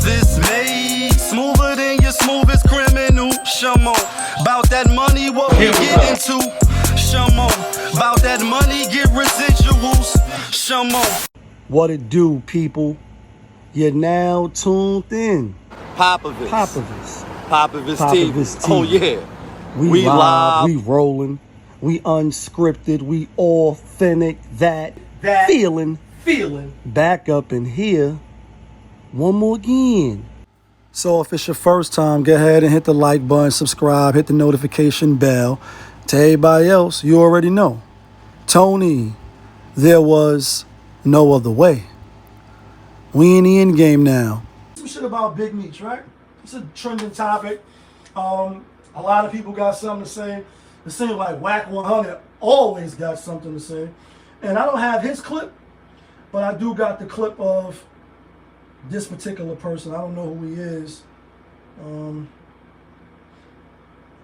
this made smoother than your smoothest criminal. Shamo, about that money, what we get into. Shamo, about that money, get residuals. Shamo. What it do, people? You're now tuned in. Popovich. Popovich TV. TV. Oh yeah. We live, we rolling, we unscripted, we authentic, that feeling back up in here one more again. So if it's your first time, go ahead and hit the like button, subscribe, hit the notification bell. To everybody else, you already know. Tony, there was no other way. We in the end game now. Some shit about Big Meech, right? It's a trending topic. A lot of people got something to say. It seems like Whack 100 always got something to say. And I don't have his clip, but I do got the clip of this particular person. I don't know who he is.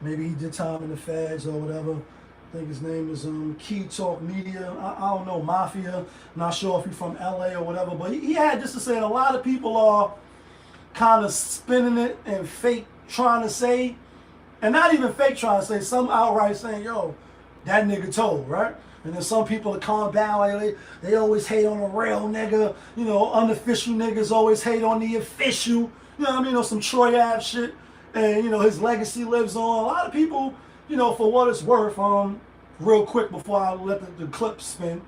Maybe he did time in the feds or whatever. I think his name is Key Talk Media. I don't know, Mafia. Not sure if he's from LA or whatever. But he had this to say. And a lot of people are kind of spinning it and fake trying to say, and not even fake trying to say, some outright saying, yo, that nigga told, right? And then some people are calm down, like they always hate on a real nigga. You know, unofficial niggas always hate on the official. You know what I mean? Or some Troy Ave shit. And, you know, his legacy lives on. A lot of people, you know, for what it's worth, real quick before I let the clip spin,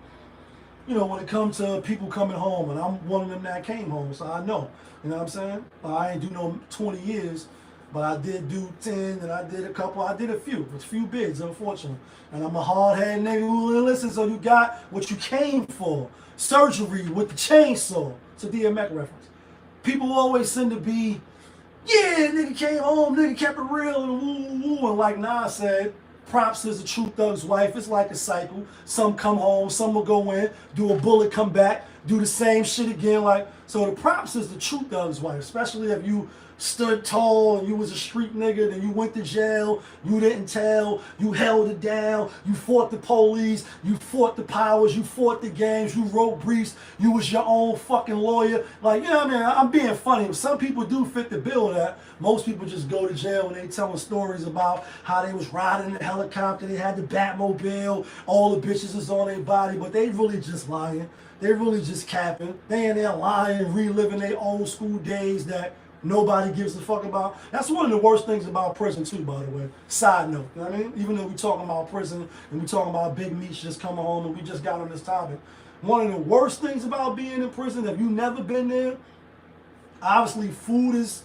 you know, when it comes to people coming home, and I'm one of them that came home, so I know. You know what I'm saying? I ain't do no 20 years. But I did do 10, and I did a few bids, unfortunately. And I'm a hard-headed nigga who will listen, so you got what you came for. Surgery with the chainsaw. It's a DMX reference. People always seem to be, yeah, nigga came home, nigga kept it real, and woo. And like Nas said, props is a true thug's wife. It's like a cycle. Some come home, some will go in, do a bullet, come back, do the same shit again. Like, so the props is the true thug's wife, especially if you stood tall and you was a street nigga, then you went to jail, you didn't tell, you held it down, you fought the police, you fought the powers, you fought the games, you wrote briefs, you was your own fucking lawyer. Like, you know what I mean? I'm being funny. Some people do fit the bill of that. Most people just go to jail and they telling stories about how they was riding in the helicopter, they had the Batmobile, all the bitches is on their body, but they really just lying. They really just capping. They in there lying, reliving their old school days that nobody gives a fuck about. That's one of the worst things about prison too, by the way. Side note, you know what I mean? Even though we talking about prison and we talking about Big Meech just coming home and we just got on this topic. One of the worst things about being in prison, if you never been there, obviously food is,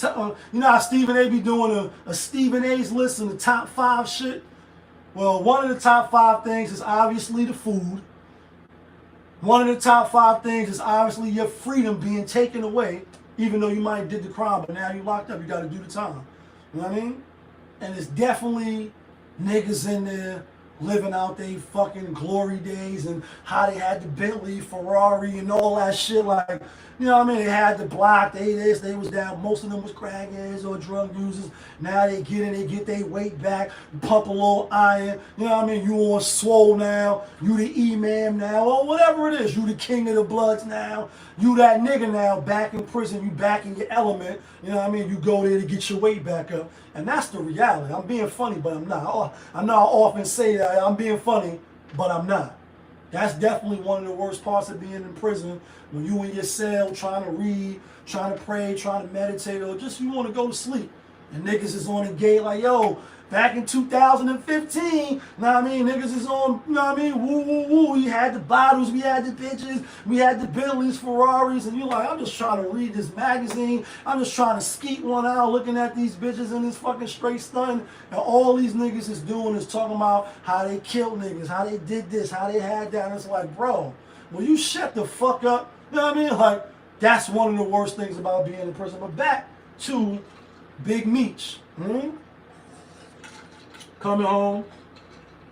you know how Stephen A be doing a Stephen A's list and the top 5 shit? Well, one of the top 5 things is obviously the food. One of the top 5 things is obviously your freedom being taken away. Even though you might have did the crime, but now you locked up, you got to do the time. You know what I mean? And it's definitely niggas in there living out their fucking glory days and how they had the Bentley, Ferrari, and all that shit. Like, you know what I mean? They had the block, they was down. Most of them was crackheads or drug users. Now they get in, they get their weight back, pump a little iron. You know what I mean? You on swole now. You the E-man now, or whatever it is. You the king of the Bloods now. You that nigga now, back in prison. You back in your element. You know what I mean? You go there to get your weight back up. And that's the reality. I'm being funny, but I'm not. I know I often say that I'm being funny, but I'm not. That's definitely one of the worst parts of being in prison. When you in your cell trying to read, trying to pray, trying to meditate, or just you want to go to sleep. And niggas is on the gate like, yo, back in 2015, you know what I mean? Niggas is on, you know what I mean? Woo. We had the bottles, we had the bitches, we had the Bentleys, Ferraris, and you're like, I'm just trying to read this magazine. I'm just trying to skeet one out looking at these bitches in this fucking straight stun. And all these niggas is doing is talking about how they killed niggas, how they did this, how they had that. And it's like, bro, will you shut the fuck up? You know what I mean? Like, that's one of the worst things about being in prison. But back to Big Meech. Coming home,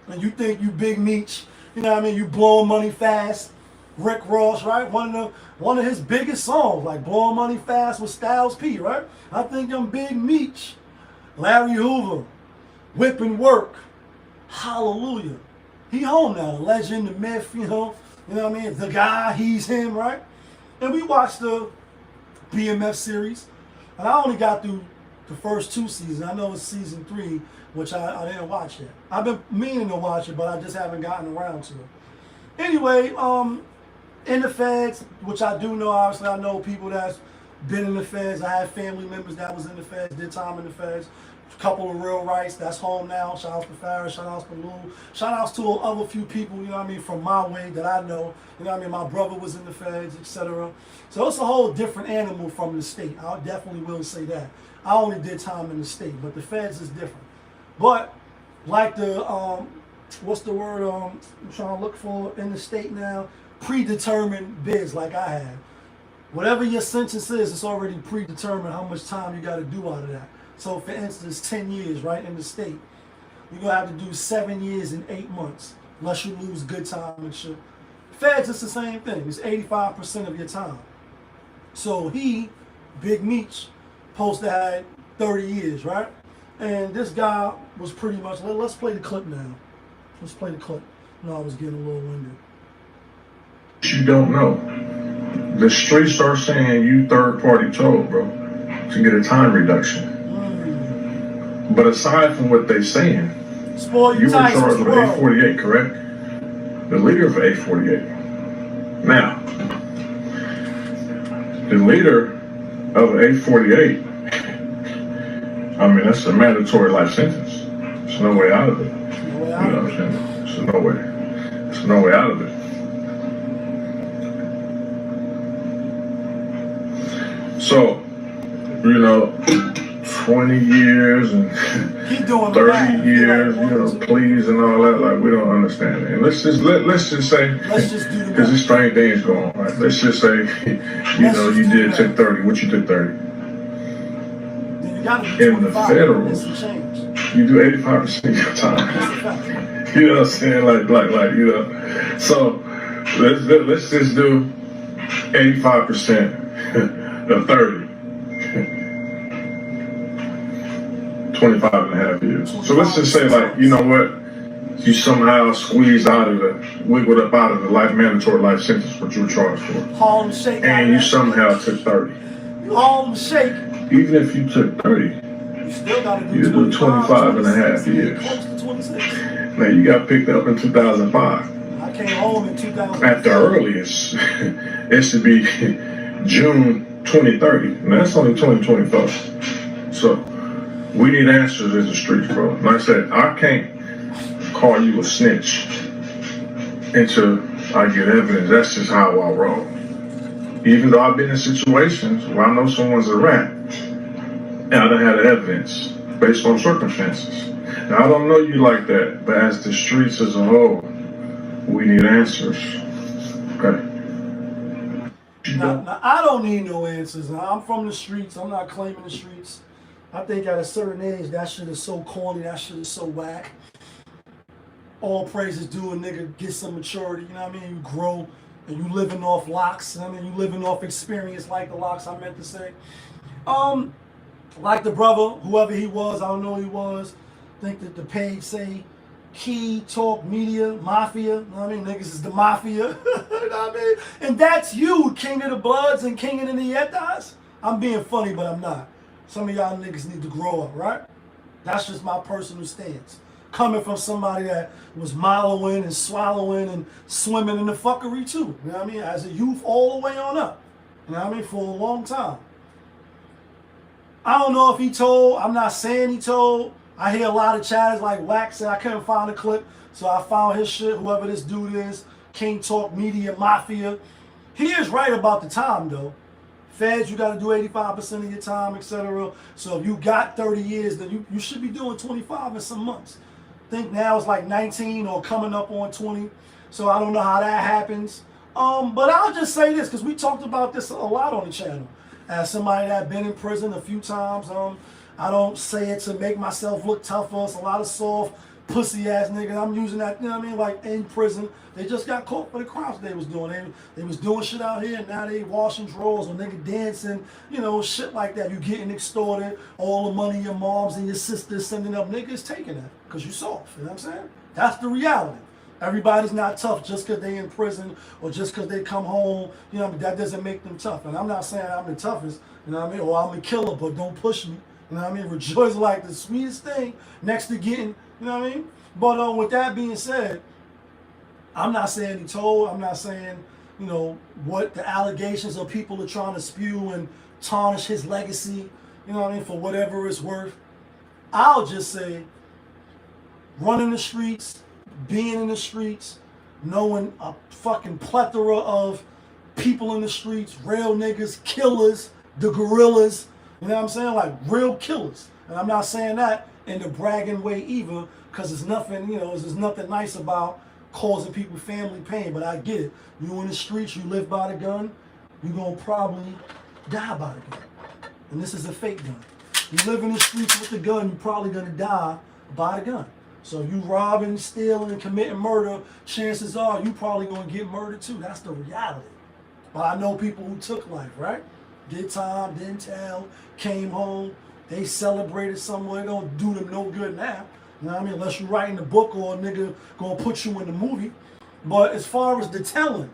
and you think you Big Meech, you know what I mean? You blowing money fast. Rick Ross, right? One of his biggest songs, like Blowing Money Fast with Styles P, right? I think I'm Big Meech. Larry Hoover, Whipping Work. Hallelujah. He home now, the legend, the myth, you know what I mean? The guy, he's him, right? And we watched the BMF series. And I only got through the first 2 seasons. I know it's season 3, which I didn't watch yet. I've been meaning to watch it, but I just haven't gotten around to it. Anyway, in the feds, which I do know, obviously I know people that's been in the feds. I have family members that was in the feds, did time in the feds. A couple of real rights that's home now. Shout out to Farrah, shout out to Lou, shout outs to other few people, you know what I mean, from my way that I know. You know what I mean, my brother was in the feds, etc. So it's a whole different animal from the state. I definitely will say that. I only did time in the state, but the feds is different. But like the what's the word I'm trying to look for in the state now? Predetermined bids like I had. Whatever your sentence is, it's already predetermined how much time you got to do out of that. So for instance, 10 years, right, in the state, you're going to have to do 7 years and 8 months, unless you lose good time and shit. Feds, it's the same thing. It's 85% of your time. So he, Big MEECH, supposed to have 30 years, right? And this guy was pretty much, let's play the clip now. Let's play the clip. No, I was getting a little winded. You don't know. The streets are saying you third-party told, bro, to get a time reduction. But aside from what they're saying, you were charged with 848, correct? The leader of 848. Now, the leader of 848, I mean, that's a mandatory life sentence. There's no way out of it. You know what I'm saying? There's no way. There's no way out of it. So, you know, 20 years and 30 years, you know, pleas and all that, like, we don't understand it. And let's just say, because this strange thing is going on, right? Let's just say, you know, you did take 30. What you took 30? In the federals, you do 85% of your time. You know what I'm saying? Like, you know. So let's just do 85% of 30. 25 and a half years. So let's just say, like, you know what? You somehow squeezed wiggled up out of the mandatory life sentence, what you were charged for. Harlem Shake. And you somehow took 30. Harlem Shake. Even if you took 30, you still got to do 25 and a half years. Now, you got picked up in 2005. I came home in 2005. At the earliest, it should be June 2030. Now, that's only 2024. So, we need answers in the streets, bro. Like I said, I can't call you a snitch until I get evidence. That's just how I roll. Even though I've been in situations where I know someone's a rat, and I done had evidence based on circumstances. Now, I don't know you like that, but as the streets as a whole, we need answers. Okay? Now, I don't need no answers. I'm from the streets. I'm not claiming the streets. I think at a certain age, that shit is so corny. That shit is so whack. All praises due a nigga get some maturity. You know what I mean? You grow and you living off locks. I mean, you living off experience like the locks I meant to say. Like the brother, whoever he was, I don't know who he was. I think that the page say Key Talk Media Mafia. You know what I mean? Niggas is the mafia. You know what I mean? And that's you, King of the Bloods and King of the Nietas. I'm being funny, but I'm not. Some of y'all niggas need to grow up, right? That's just my personal stance. Coming from somebody that was mallowing and swallowing and swimming in the fuckery too. You know what I mean? As a youth all the way on up. You know what I mean? For a long time. I don't know if he told. I'm not saying he told. I hear a lot of chatters like Wax said I couldn't find a clip. So I found his shit, whoever this dude is. King Talk Media Mafia. He is right about the time though. Feds, you got to do 85% of your time, etc. So if you got 30 years, then you should be doing 25 in some months. I think now it's like 19 or coming up on 20. So I don't know how that happens. But I'll just say this, because we talked about this a lot on the channel. As somebody that been in prison a few times, I don't say it to make myself look tougher. It's a lot of soft, pussy ass niggas. I'm using that, you know what I mean? Like in prison, they just got caught for the crimes they was doing. They was doing shit out here, and now they washing drawers or nigga dancing, you know, shit like that. You getting extorted, all the money your moms and your sisters sending up, niggas taking that because you soft. You know what I'm saying? That's the reality. Everybody's not tough just because they in prison or just because they come home. You know, that doesn't make them tough. And I'm not saying I'm the toughest, you know what I mean? Or I'm a killer, but don't push me. You know what I mean? Rejoice like the sweetest thing next to getting, you know what I mean? But with that being said, I'm not saying he told. I'm not saying, you know, what the allegations of people are trying to spew and tarnish his legacy, you know what I mean, for whatever it's worth. I'll just say, running the streets, being in the streets, knowing a fucking plethora of people in the streets, real niggas, killers, the gorillas, you know what I'm saying? Like real killers. And I'm not saying that in the bragging way either, because there's nothing, you know, there's nothing nice about causing people family pain, but I get it. You in the streets, you live by the gun, you're gonna probably die by the gun. And this is a fake gun. You live in the streets with the gun, you're probably gonna die by the gun. So if you robbing, stealing, and committing murder, chances are you probably gonna get murdered too. That's the reality. But I know people who took life, right? Did time, didn't tell, came home, they celebrated somewhere. It don't do them no good now. You know what I mean? Unless you're writing the book or a nigga gonna put you in the movie. But as far as the telling,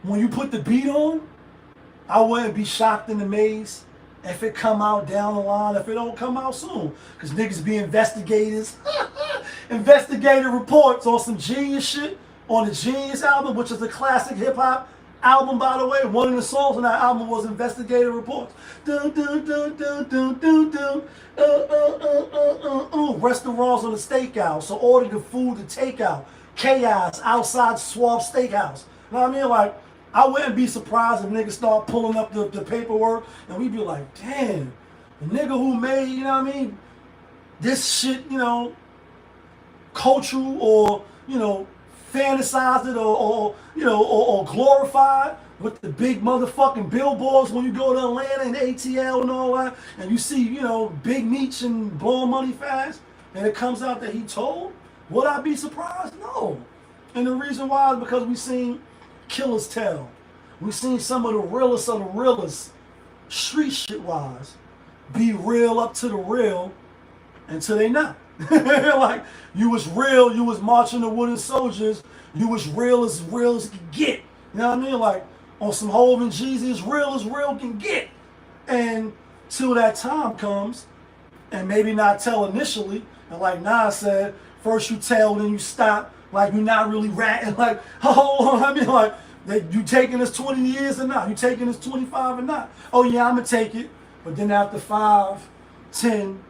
when you put the beat on, I wouldn't be shocked and amazed if it come out down the line, if it don't come out soon. Because niggas be investigators, investigative reports on some Genius shit, on the Genius album, which is a classic hip hop album, by the way. One of the songs on that album was Investigative Reports. Dun, dun, dun, dun, dun, dun, dun. Restaurants on the stakeout, so order the food to take out. Chaos outside Swab Steakhouse. You know what I mean? Like, I wouldn't be surprised if niggas start pulling up the paperwork and we'd be like, damn, the nigga who made, you know what I mean, this shit, you know, cultural or, you know, fantasized it or you know, or glorified with the big motherfucking billboards when you go to Atlanta and ATL and all that, and you see, you know, Big Meech and blowing money fast, and it comes out that he told, would I be surprised? No. And the reason why is because we seen killers tell. We seen some of the realest, street shit wise, be real up to the real until they not. Like, you was real, you was marching the wooden soldiers, you was real as it can get. You know what I mean? Like, on some Hov and Jeezy, as real can get. And till that time comes, and maybe not tell initially, and like Nas said, first you tell, then you stop, like you're not really ratting, like, oh, I mean, like, you taking this 20 years or not? You taking this 25 or not? Oh yeah, I'm gonna take it. But then after 5, 10,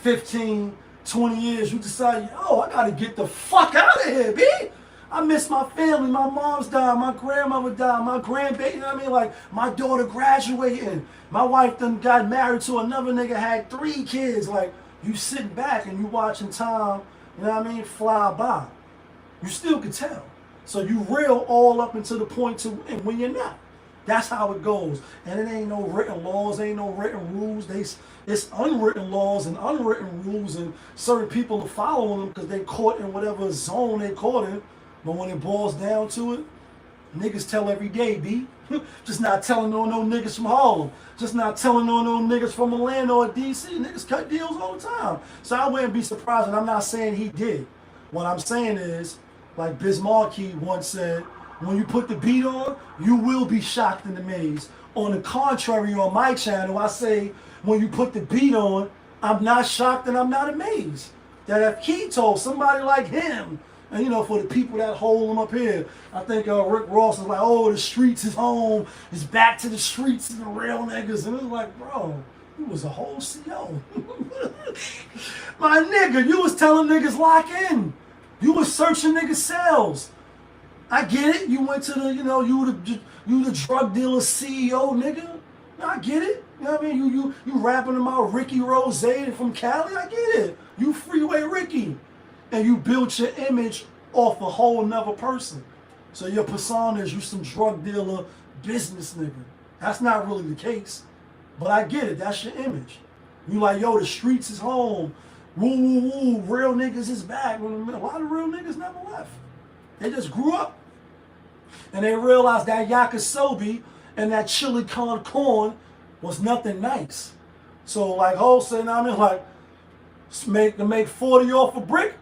15, 20 years, you decide, yo, I gotta get the fuck out of here, B. I miss my family. My mom's died. My grandmother died. My grandbaby, you know what I mean? Like, my daughter graduating. My wife done got married to another nigga, had 3 kids. Like, you sitting back and you watching time, you know what I mean, fly by. You still can tell. So you real all up until the point to and when you're not. That's how it goes. And it ain't no written laws, ain't no written rules. It's unwritten laws and unwritten rules, and certain people are following them because they caught in whatever zone they caught in. But when it boils down to it, niggas tell every day, B. Just not telling on no niggas from Harlem. Just not telling on no niggas from Atlanta or DC. Niggas cut deals all the time. So I wouldn't be surprised, and I'm not saying he did. What I'm saying is, like Biz Markie once said, when you put the beat on, you will be shocked and amazed. On the contrary, on my channel, I say, when you put the beat on, I'm not shocked and I'm not amazed. That if he told somebody like him, and you know, for the people that hold him up here, I think Rick Ross is like, oh, the streets is home, it's back to the streets and the real niggas. And it was like, bro, you was a whole CO. My nigga, you was telling niggas lock in. You was searching niggas' cells. I get it. You went to the, you know, you the drug dealer CEO, nigga. I get it. You know what I mean? You rapping about Ricky Rose from Cali. I get it. You Freeway Ricky. And you built your image off a whole nother person. So your persona is you some drug dealer business nigga. That's not really the case. But I get it. That's your image. You like, yo, the streets is home. Woo, woo, woo. Real niggas is back. A lot of real niggas never left. They just grew up. And they realized that yakisobe and that chili con corn was nothing nice. So like wholesale, I mean, like, make 40 off a brick,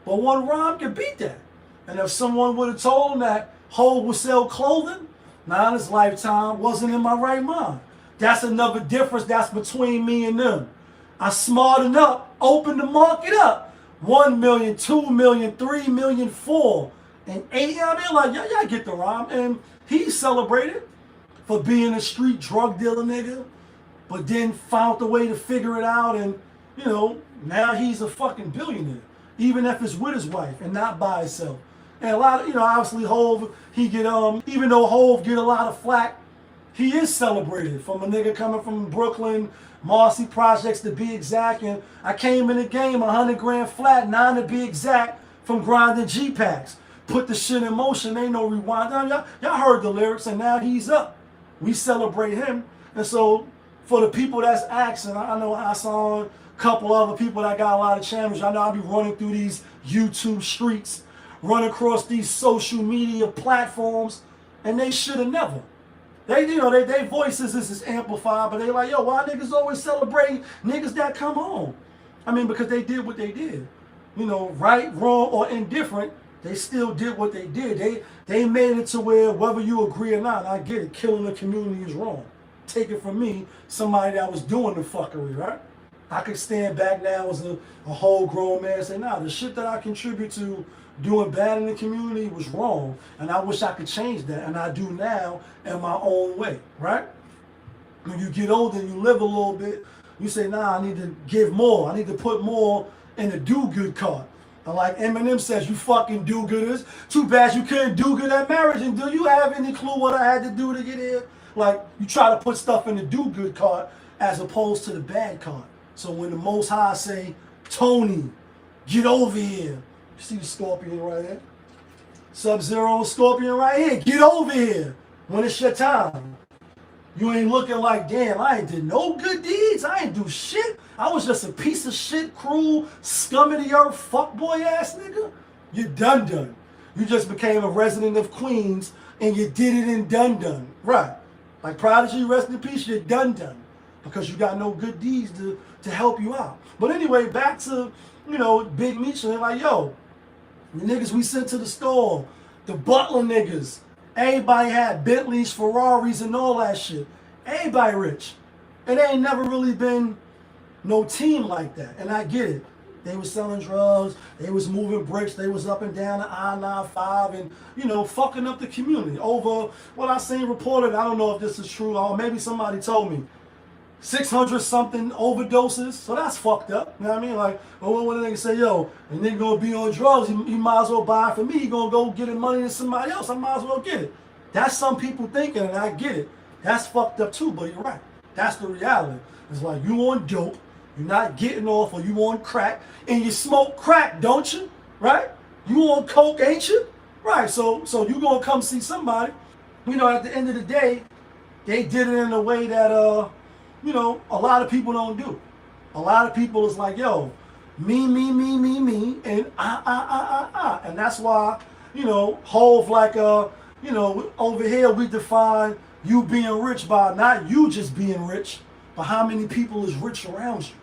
But one rhyme can beat that. And if someone would have told him that Hov would sell clothing, now in his lifetime, wasn't in my right mind. That's another difference that's between me and them. I smartened up, opened the market up. 1 million, 2 million, 3 million, 4, and 8. I mean, like, y'all get the rhyme. And he celebrated for being a street drug dealer nigga, but then found a way to figure it out. And, you know, now he's a fucking billionaire, even if it's with his wife and not by himself. And a lot of, you know, obviously Hov, he get, even though Hov get a lot of flack, he is celebrated from a nigga coming from Brooklyn, Marcy Projects to be exact. And I came in the game 100 grand flat, 9 to be exact, from grinding G-Packs. Put the shit in motion, ain't no rewind. Y'all heard the lyrics, and now he's up. We celebrate him. And so for the people that's asking, I know I saw a couple other people that got a lot of champions. I know I'll be running through these YouTube streets, run across these social media platforms, and they should have never. They, you know, they voices is amplified, but they like, yo, why niggas always celebrate niggas that come home? I mean, because they did what they did. You know, right, wrong, or indifferent, they still did what they did. They made it to where, whether you agree or not, I get it, killing the community is wrong. Take it from me, somebody that was doing the fuckery, right? I could stand back now as a whole grown man and say, nah, the shit that I contribute to doing bad in the community was wrong, and I wish I could change that, and I do now in my own way, right? When you get older and you live a little bit, you say, nah, I need to give more. I need to put more in the do-good card. And like Eminem says, you fucking do-gooders. Too bad you couldn't do good at marriage. And do you have any clue what I had to do to get here? Like, you try to put stuff in the do-good card as opposed to the bad card. So when the Most High say, Tony, get over here. You see the Scorpion right here? Sub-Zero Scorpion right here. Get over here when it's your time. You ain't looking like, damn, I ain't did no good deeds. I ain't do shit. I was just a piece of shit, cruel, scum of the earth, fuckboy ass nigga. You done. You just became a resident of Queens and you did it in done. Right. Like Prodigy, rest in peace, you're done. Because you got no good deeds to help you out. But anyway, back to, you know, Big Meech, and they're like, yo, the niggas we sent to the store, the Butler niggas, everybody had Bentleys, Ferraris, and all that shit. Everybody rich. It ain't never really been no team like that. And I get it. They was selling drugs, they was moving bricks, they was up and down the I-95 and, you know, fucking up the community over what I seen reported. I don't know if this is true, or maybe somebody told me. 600 something overdoses, so that's fucked up. You know what I mean? Like, oh, when a nigga say, yo, a nigga gonna be on drugs, he might as well buy it for me. He gonna go get his money to somebody else. I might as well get it. That's some people thinking, and I get it. That's fucked up too, but you're right. That's the reality. It's like, you on dope, you're not getting off, or you on crack, and you smoke crack, don't you? Right? You on coke, ain't you? Right, so you gonna come see somebody. You know, at the end of the day, they did it in a way that, you know, a lot of people don't do. A lot of people is like, yo, me, and I. And that's why, you know, Hov like, you know, over here we define you being rich by not you just being rich, but how many people is rich around you.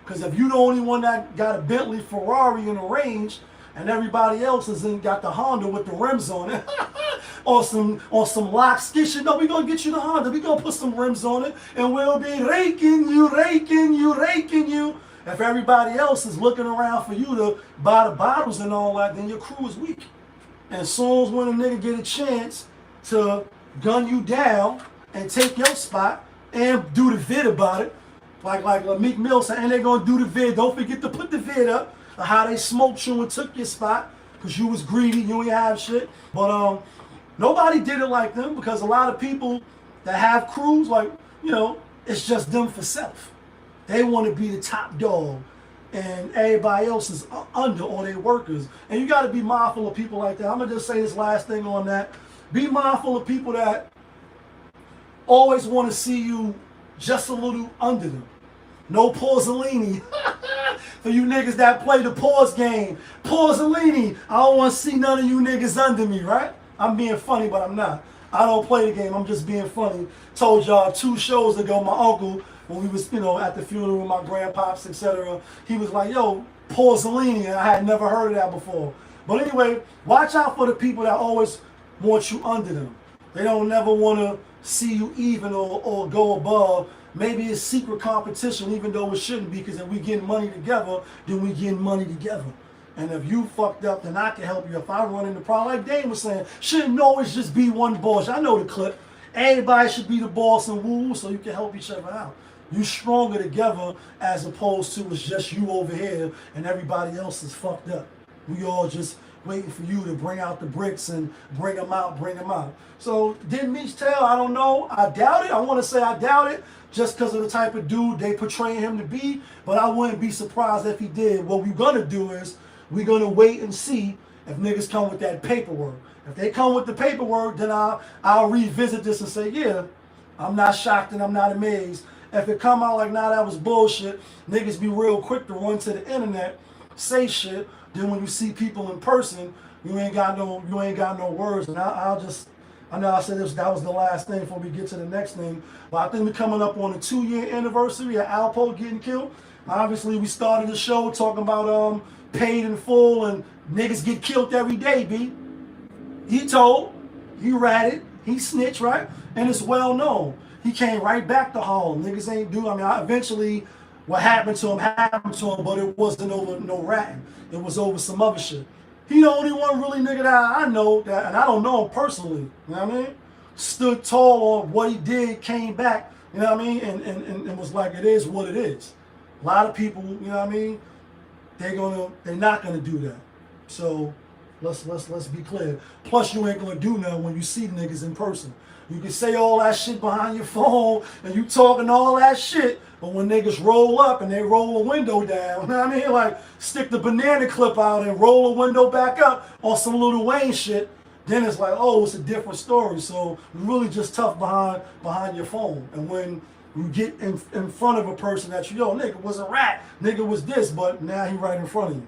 Because if you the only one that got a Bentley, Ferrari in the range, and everybody else is got the Honda with the rims on it, or some lock skid shit. No, we gonna get you the Honda. We gonna put some rims on it, and we'll be raking you. If everybody else is looking around for you to buy the bottles and all that, then your crew is weak. And as soon as when a nigga get a chance to gun you down and take your spot and do the vid about it, like Meek Mill said, and they gonna do the vid. Don't forget to put the vid up of how they smoked you and took your spot because you was greedy, you ain't have shit. But nobody did it like them, because a lot of people that have crews, like, you know, it's just them for self. They want to be the top dog and everybody else is under, or they workers. And you got to be mindful of people like that. I'm going to just say this last thing on that. Be mindful of people that always want to see you just a little under them. No Porzolini. For you niggas that play the pause game. Porzolini. I don't want to see none of you niggas under me, right? I'm being funny, but I'm not. I don't play the game. I'm just being funny. Told y'all 2 shows ago, my uncle, when we was, you know, at the funeral with my grandpops, etc., he was like, yo, Porzolini, and I had never heard of that before. But anyway, watch out for the people that always want you under them. They don't never want to see you even or go above. Maybe it's secret competition, even though it shouldn't be, because if we getting money together, then we getting money together. And if you fucked up, then I can help you. If I run into problem, like Dane was saying, shouldn't always just be one boss. I know the clip. Everybody should be the boss and woo, so you can help each other out. You stronger together as opposed to it's just you over here and everybody else is fucked up. We all just waiting for you to bring out the bricks and bring them out, bring them out. So did MEECH tell? I don't know. I doubt it. I want to say I doubt it just because of the type of dude they portray him to be. But I wouldn't be surprised if he did. What we're going to do is we're going to wait and see if niggas come with that paperwork. If they come with the paperwork, then I'll revisit this and say, yeah, I'm not shocked and I'm not amazed. If it come out like, nah, that was bullshit, niggas be real quick to run to the internet, say shit. Then when you see people in person, you ain't got no words. And I know I said this, that was the last thing before we get to the next thing. But I think we're coming up on the 2-year anniversary of Alpo getting killed. Obviously, we started the show talking about paid in full and niggas get killed every day, B. He told, he ratted, he snitched, right? And it's well known. He came right back to Harlem. Niggas ain't do, eventually what happened to him, but it wasn't over no ratting. It was over some other shit. He the only one really nigga that I know that, and I don't know him personally, you know what I mean? Stood tall on what he did, came back, you know what I mean? And was like, it is what it is. A lot of people, you know what I mean? They're not gonna do that. So let's be clear. Plus, you ain't gonna do nothing when you see niggas in person. You can say all that shit behind your phone and you talking all that shit, but when niggas roll up and they roll a window down, you know what I mean? Like stick the banana clip out and roll a window back up on some Lil Wayne shit, then it's like, oh, it's a different story. So you're really just tough behind your phone. And when you get in front of a person that you, yo, nigga was a rat, nigga was this, but now he right in front of you.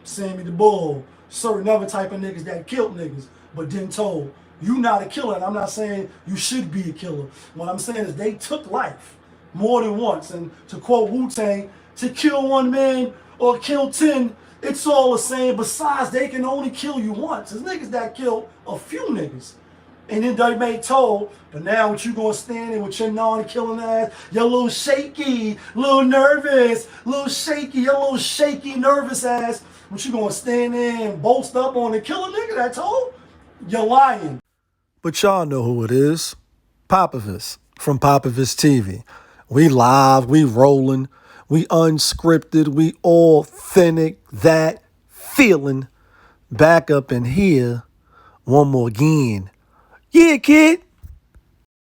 Sammy the Bull, certain other type of niggas that killed niggas, but didn't told. You not a killer, and I'm not saying you should be a killer. What I'm saying is they took life more than once. And to quote Wu-Tang, to kill one man or kill 10, it's all the same. Besides, they can only kill you once. There's niggas that killed a few niggas. And then they made told, but now what you gonna stand in with your non-killing ass, your little shaky, little nervous, little shaky, your little shaky, nervous ass, what you gonna stand there and boast up on the killer nigga that told? You're lying. But y'all know who it is. Popovich from Popovich TV. We live, we rolling, we unscripted, we authentic, that feeling. Back up in here one more again. Yeah, kid.